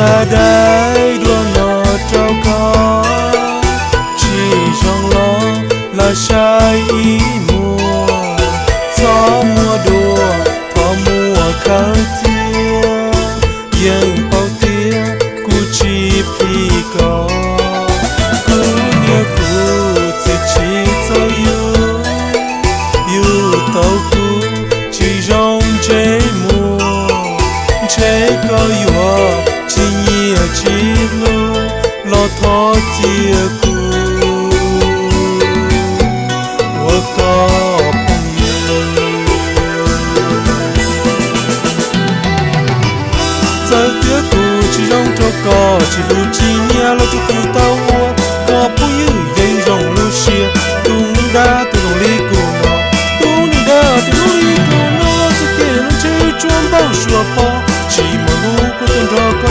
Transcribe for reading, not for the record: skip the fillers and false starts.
ta đáy đua nọ trao có chỉ trong lo là sai ý mùa gió mùa đùa thọ mùa kháng tia yên bao tia cu chi phi có cứ nhớ cu sẽ chỉ cho yêu tao cu chỉ trong chế mùa chế có yêu chỉ nhớ chỉ lu lo thọ chia cu wo có giờ tiếc cu chỉ trong cho có chỉ lu chỉ nhớ lo tu tao có phụ như dây rong lu xia tung đa tu li cu nó tung đa tu li cu nó sẽ kể nó chơi chuông bao xua po chỉ mà lu có tên đó có